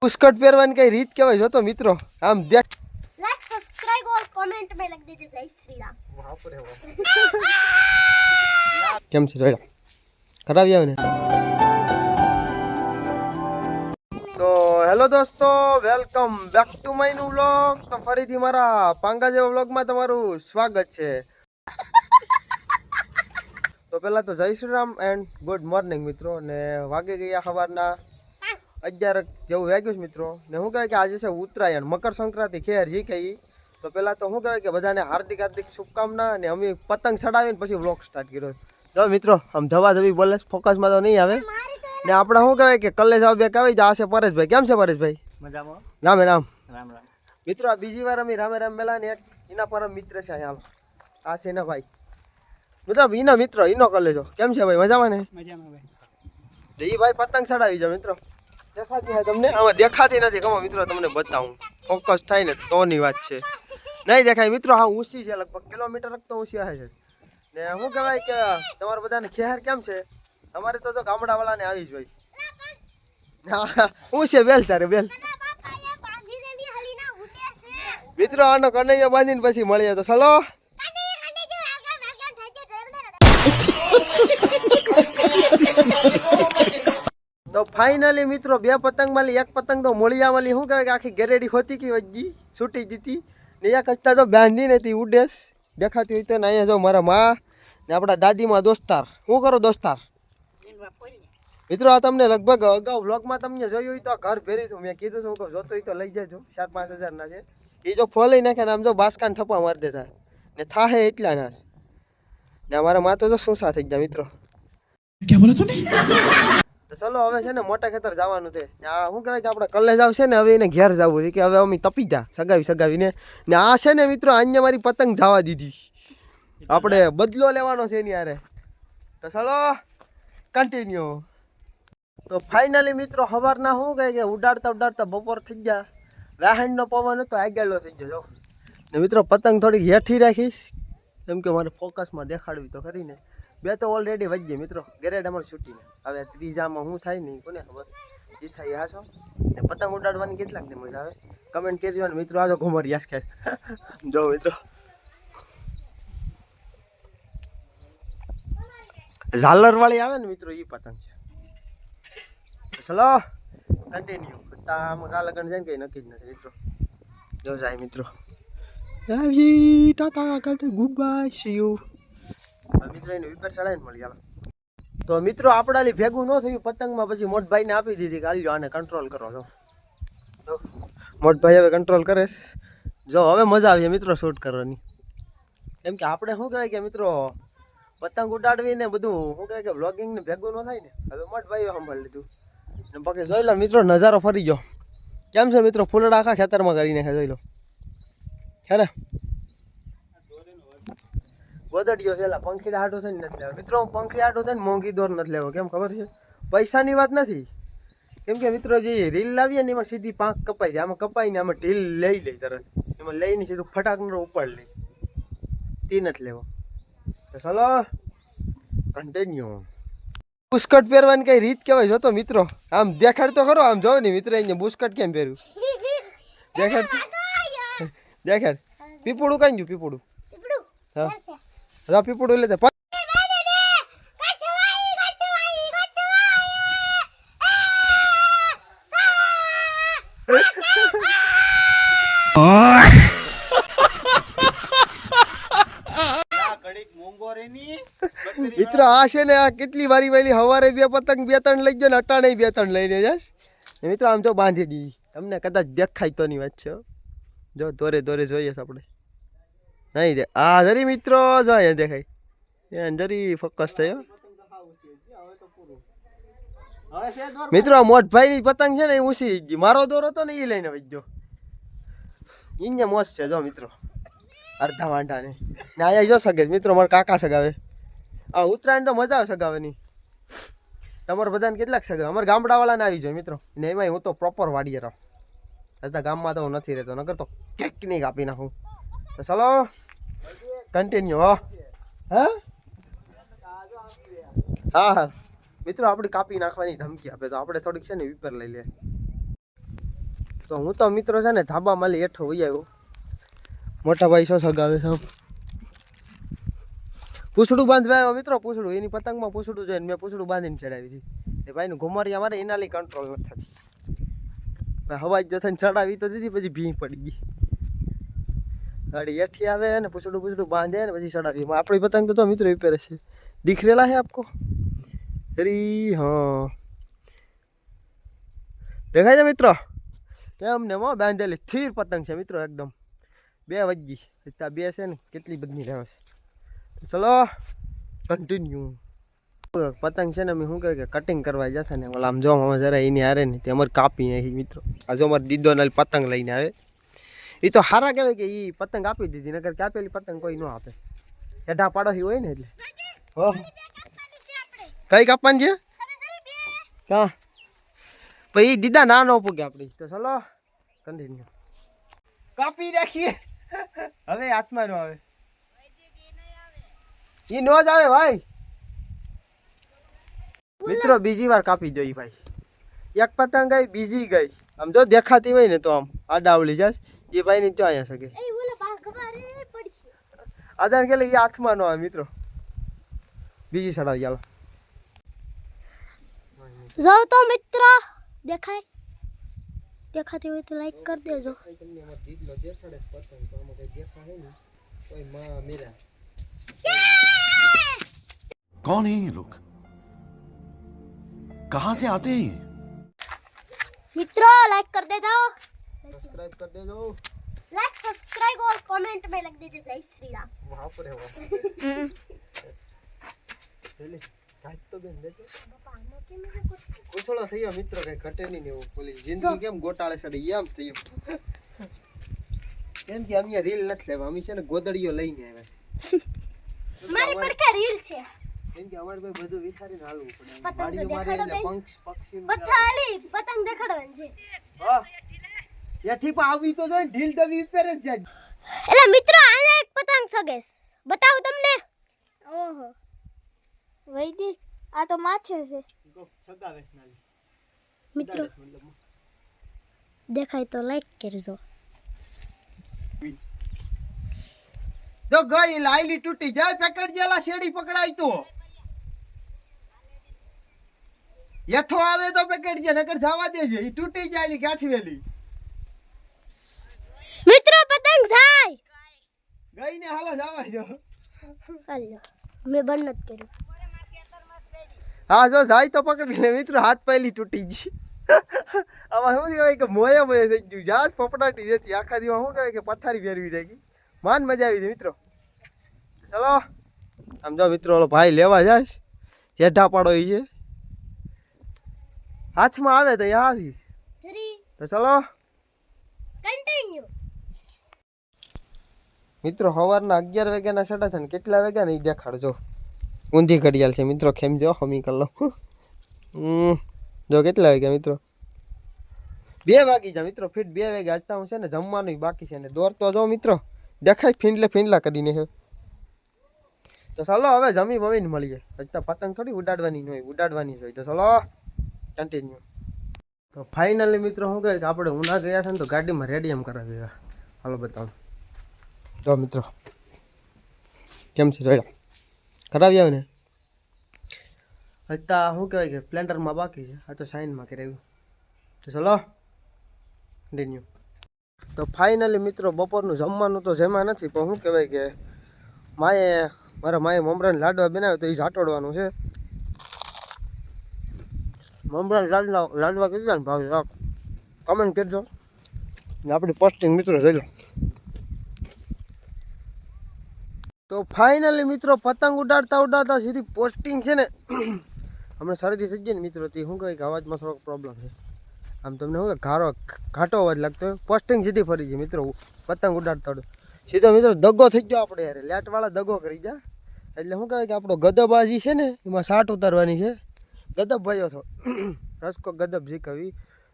પુસ્કટ પહેરવાની કઈ રીત કહેવાય જો તો મિત્રો આમ દેખ लाइक सब्सक्राइब और कमेंट में लिख दीजिए जय श्री राम। કેમ છે જોઈ કરાવી આવે ને તો હેલો દોસ્તો welcome back to my new vlog તો ફરીથી મારા પાંગા જેવા વ્લોગમાં તમારું સ્વાગત છે તો પહેલા તો જય Shri Ram and good morning મિત્રો ને વાગી ગયા સવારના 11 જેવું વાગ્યું છે મિત્રો ને શું કહેવાય કે આજે છે ઉત્તરાયણ મકર સંક્રાંતિ ખેર જી કઈ તો પહેલા તો શું કહેવાય કે બધાને હાર્દિક હાર્દિક શુભકામના અને અમે પતંગ ચડાવીને પછી વ્લોગ સ્ટાર્ટ કર્યો જો મિત્રો આમ ધવા ધવી બોલે ફોકસમાં તો નહીં આવે ને આપણે શું કહેવાય કે કલેજ આવ બે કહેવાય આ છે પરેશભાઈ કેમ છે પરેશભાઈ મજામાં રામે રામ રામ રામ મિત્રો આ બીજી વાર અમે રામે રામ મેલા ને એક એના પરમ મિત્ર છે હાલો આ છે એના ભાઈ મિત્રો એના મિત્ર એનો કલેજો કેમ છે ભાઈ મજામાં ને મજામાં ભાઈ એ ભાઈ પતંગ ચડાવી જાવ મિત્રો દેખાતી હોય તમને આમાં દેખાતી નથી કમો મિત્રો તમને બતાવું ફોકસ થાય ને તોની વાત છે નહીં દેખાય મિત્રો હા ઊંચી છે લગભગ કિલોમીટર તો ઊંચી આવે છે ને શું કહેવાય કે તમારા બધાને ખેર કેમ છે અમારે તો ગામડાવાળાને આવી જ હોય હું છે બેલ તારે બેલ મિત્રો આનો કનૈયો બાંધીને પછી મળીએ તો ચલો તો ફાઇનલી મિત્રો બે પતંગ માલી એક પતંગ તો મોળિયા માલી શું કહેવાય કે આખી ગેરેડી હોતી કે વજી છૂટી દીધી ને એક હસતા તો બાંધી નથી ઉડેસ દેખાતી હોય તો ને અહીંયા જો મારા માં ને આપણા દાદીમાં દોસ્તાર શું કરો દોસ્તાર મિત્રો આ તમને લગભગ અગાઉ વ્લોગમાં તમને જોયું હોય તો આ ઘર ભેરી છું મેં કીધું છું કે જોતો હોય તો લઈ જજો 4-5 હજારના છે એ જો ફોલી નાખે ને આમ જો બાસકાન થપ્પા મારી દેતા ને થાહે એટલા ના ને અમારા માં તો શું સા થઈ ગયા મિત્રો ક્યાં બોલો તું તો ચલો હવે છે ને મોટા ખેતર જવાનું છે આ શું કહેવાય કે આપણે કલેજ આવશે ને હવે એને ઘેર જવું છે કે હવે અમે તપી જા સગાવીને ને આ છે ને મિત્રો અહીંયા મારી પતંગ જવા દીધી આપણે બદલો લેવાનો છે એની યારે તો ચલો કન્ટિન્યુ તો ફાઇનલી મિત્રો સવારના શું કહે કે ઉડાડતા બપોર થઈ ગયા વાહનનો પવન હતો આગળનો થઈ ગયો ને મિત્રો પતંગ થોડીક હેઠી રાખીશ કેમ કે મારે ફોકસમાં દેખાડવી તો કરીને બે તો ઓલરેડી વધી ગઈ મિત્રો ગેરેડ અમારે છૂટીને હવે ત્રીજામાં શું થાય નહીં કોને ખબર એ થાય આ છો ને પતંગ ઉડાડવાની કેટલાક ને મજા આવે કમેન્ટ કરજો ને મિત્રો આ જો ઘુમર યાસ ખેસ જો મિત્રો ઝાલર વાળી આવે ને મિત્રો એ પતંગ છે ચલો કન્ટિન્યુ આમાં કાલે લગન જાય ને કંઈ નક્કી જ નથી મિત્રો જો જાય મિત્રો tata good bye see you મિત્રો એને વિપર ચડાવીને મળી ચાલો તો મિત્રો આપણાલી ભેગું ન થયું પતંગમાં પછી મોટભાઈને આપી દીધી કે આલ્યો આને કંટ્રોલ કરો જો મોટભાઈ હવે કંટ્રોલ કરે જો હવે મજા આવી મિત્રો શૂટ કરવાની કેમ કે આપણે શું કહેવાય કે મિત્રો પતંગ ઉડાડવીને બધું શું કહેવાય કે વ્લોગિંગ ને ભેગું ન થાય ને હવે મોટભાઈએ સંભાળી લીધું ને બાકી જોઈ લો મિત્રો નજારો ફરી ગયો કેમ છે મિત્રો ફૂલડા આખા ખેતરમાં કરી નાખે જોઈ લો હે ને ગોદડીઓ છે પંખી હાટો છે ને નથી લેવો મિત્રો પંખી હાટો છે ને મોંઘી દોર નથી લેવો કેમ ખબર છે પૈસાની વાત નથી કેમ કે મિત્રો જે રીલ લાવીએ ને એમાં સીધી પાંખ કપાઈ જાય આમાં કપાઈ ને આમાં ઢીલ લઈ લે તરત એમાં લઈને સીધું ફટાકનો ઉપાડ લે તે નથી લેવો તો ચલો કન્ટિન્યુ બુસ્કટ પહેરવાની કઈ રીત કહેવાય જો તો મિત્રો આમ દેખાડ તો ખરો આમ જો ને મિત્ર અહીંયા બુસ્કટ કેમ પહેર્યું દેખાડ પીપુડું કઈ ગયું પીપુડું હા પીપુડું લે મિત્રો આ છે ને આ કેટલી વારી વહેલી સવારે બે પતંગ 2-3 લઈ ગયો ને અટાણે 2-3 લઈને જશ મિત્રો આમ તો બાંધી દીધી તમને કદાચ દેખાય તો ની વાત છે જો દોરે જોઈએ આપણે નહીં દે આ જરી મિત્રો જો અહીંયા દેખાય જરી ફોકસ થયો મિત્રો આ મોટભાઈની પતંગ છે ને એ ઊંચી ગઈ મારો દોર હતો ને એ લઈને વહી ગયો એને મોજ છે જો મિત્રો અડધા વાંઢાને ને અહીંયા જો સગે મિત્રો મારા કાકા સગાવે આ ઉત્તરાયણ તો મજા આવે સગાવેની તમારે બધાને કેટલાક સગાવે અમારા ગામડાવાળાને આવી જાય મિત્રો ને એમાં હું તો પ્રોપર વાડીએ રહું અત્યારે ગામમાં તો હું નથી રહેતો નકર તો કેક નહીં કાપી નાખું તો ચલો કન્ટિન્યુ હા મિત્રો આપણે કાપી નાખવાની ધમકી આપે તો આપણે થોડીક છે ને વિપર લઈ લે તો હું તો મિત્રો છે ને ધાબા માલી હેઠો વહી આવ્યો. મોટા ભાઈ શું સગાવે છે પૂછડું બાંધવા આવ્યો મિત્રો. પૂછડું એની પતંગમાં પૂછડું જોઈને મેં પૂછડું બાંધીને ચડાવી હતી. એ ભાઈનું ઘુમારિયા મારે એના લઈ કંટ્રોલ નથી થતી. હવા જ થઈને ચડાવી તો દીધી પછી ભીં પડી ગઈ. ગાડી હેઠી આવે ને પૂછડું બાંધે ને પછી ચડાવી. આપણી પતંગ તો મિત્રો એ પહેરે છે. दिख रेला है आपको? अरे हाँ देखा है मित्रों क्या हमने वो बांधेली स्थिर पतंग है मित्रों एकदम 2 वागी इतना 2 છે ને કેટલી બધી રહે છે. ચલો કન્ટિન્યુ. પતંગ છે ને અમે શું કહે કે કટિંગ કરવા જશે ને ઓલા આમ જો અમે જરા એની હારે ને તે અમારે કાપી નાખી મિત્રો. આ જો અમારે દીદો ને પતંગ લઈને આવે એ તો હારા કહેવાય કે એ પતંગ આપી દીધી નકર કાપેલી પતંગ કોઈ ન આપે. એઢા પાડોશી હોય ને એટલે કઈ કાપવાની છે ક્યાં પછી દીદા ના ન પૂગે આપણી. તો ચલો કન્ટિન્યુ કાપી નાખીએ. હવે હાથમાં ન આવે એ નો જ આવે ભાઈ. મિત્રો બીજી વાર કાપી દો ભાઈ. એક પતંગ ગઈ બીજી ગઈ. આમ જો દેખાતી હોય ને તો આમ આડાવળી જાય એ ભાઈ ની ત્યાં અહીંયા શકે આધાર કે એ હાથમાં ન આવે મિત્રો. બીજી સડાવી ચાલો જાઓ તો મિત્રો દેખાતી હોય તો લાઈક કરી દેજો. कौन है ये लोग? कहाँ से आते हैं ये? મિત્રો लाइक कर दे जाओ. सब्सक्राइब कर दे दो. लाइक सब्सक्राइब और कमेंट में लग दीजिए जय श्री राम. वहां पर है वो पहले काट तो बेन दे कुछोळो सही मित्र कई घटे नहीं ने वो बोली जिंदगी केम गोटाळे सડી એમ થયું. કેમ કે અમે રીલ નથી લેવા અમે છે ને ગોદડીઓ લઈને આવ્યા છે. મારી પડખે રીલ છે કેમ કે અમારે ભાઈ બધું વિચારીને હાલવું પડે. પતંગ તો ગાડીઓ મારે દેખાડો એટલે બેન. પક્ષી બથાલી પતંગ દેખાડવાની છે. હા યાઠી પા આવી તો જોઈ ઢીલ દવી ઉપર જ જાય. એટલે મિત્રો આને એક પતંગ સગેસ બતાવું તમને. ઓહો વૈદી આ તો માથે છે સગાવે નાલી મિત્રો. દેખાય તો લાઈક કરજો. જો ગઈ લાઈલી તૂટી જાય પેકેટ જેલા શેડી પકડાય તો હેઠો આવે તો પેકેટ જે નકર જવા દેજે ઈ તૂટી જાય ની ગાંઠવેલી મિત્રો પતંગ જાય ગઈ ને હાલો જવા જો. હાલો મેં બંધ નથી કર્યું. હા જો જાય તો પકડી લે મિત્રો. હાથ પહેલી તૂટી ગઈ. આમાં શું કહેવાય કે મોયા મોયા થઈ ગયું. જાત ફફડાટી જતી આખા દિવસ શું કહેવાય કે પથારી ફેરવી રાખી. માન મજા આવી હતી મિત્રો. ચલો આમ જો મિત્રો ઓલો ભાઈ લેવા જાય હેઠા પાડો એ છે હાથમાં આવે તો યા જરી તો ચલો કન્ટિન્યુ. મિત્રો સવારના 11 વાગ્યાના સડા છે ને કેટલા વાગ્યા ને એ દેખાડજો. ઊંધી ઘડિયાળ છે મિત્રો. ખેમ જો હમી કર લો. જો કેટલા વાગ્યા મિત્રો 2 વાગી જા મિત્રો. ફીટ 2 વાગે આજતા હું છે ને જમવાનું બાકી છે ને દોરતો જો મિત્રો દેખાય ફીંડલા કરીને છે. તો ચાલો હવે જમી બમીને મળીએ. હજતા પતંગ થોડી ઉડાડવાની ન હોય ઉડાડવાની જ હોય. તો ચાલો કન્ટિન્યુ. તો ફાઇનલી મિત્રો શું કહે કે આપણે ઉના ગયા છે ને તો ગાડીમાં રેડિયમ કરાવી દેવા. હાલો બતાવો જો મિત્રો કેમ છે જોયા કરાવી આવે ને. હજતા શું કહેવાય કે સ્પ્લેન્ડરમાં બાકી છે. આ તો સાઇનમાં કરાવ્યું. તો ચલો કન્ટિન્યુ. તો ફાઇનલી મિત્રો બપોરનું જમવાનું તો જેમાં નથી પણ શું કહેવાય કે મારા માએ મમરાને લાડવા બનાવ્યો તો એ ઝાટોડવાનું છે. મમરાને લાડવા કેટલા ને ભાવ કમેન્ટ કરજો ને આપણી પોસ્ટિંગ મિત્રો જોઈ લો. તો ફાઇનલી મિત્રો પતંગ ઉડાડતા સીધી પોસ્ટિંગ છે ને હમણાં શરદી થઈ ગઈ ને મિત્રો તે શું કહે કે અવાજમાં થોડોક પ્રોબ્લેમ છે. આમ તમને શું કે ઘાટો અવાજ લાગતો હોય. પોસ્ટિંગ સીધી ફરી જાય મિત્રો પતંગ ઉડાડતા સીધો મિત્રો દગો થઈ ગયો આપણે યાર. લેટવાળા દગો કરી જાય એટલે શું કહેવાય કે આપણો ગદબાજી છે ને એમાં સાટ ઉતારવાની છે. ગદબ ભાઈઓ છો રસકો ગદબ શીખવી.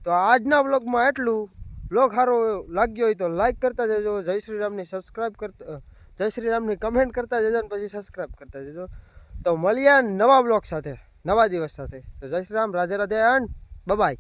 તો આજના બ્લોગમાં એટલું. બ્લોગ સારો લાગ્યો હોય તો લાઈક કરતા જજો. જય શ્રી રામની સબસ્ક્રાઈબ કરતા જય શ્રી રામની કમેન્ટ કરતા જજો ને પછી સબસ્ક્રાઈબ કરતા જજો. તો મળીએ નવા બ્લોગ સાથે નવા દિવસ સાથે. તો જય શ્રી રામ રાધે રાધે એન્ડ બાય.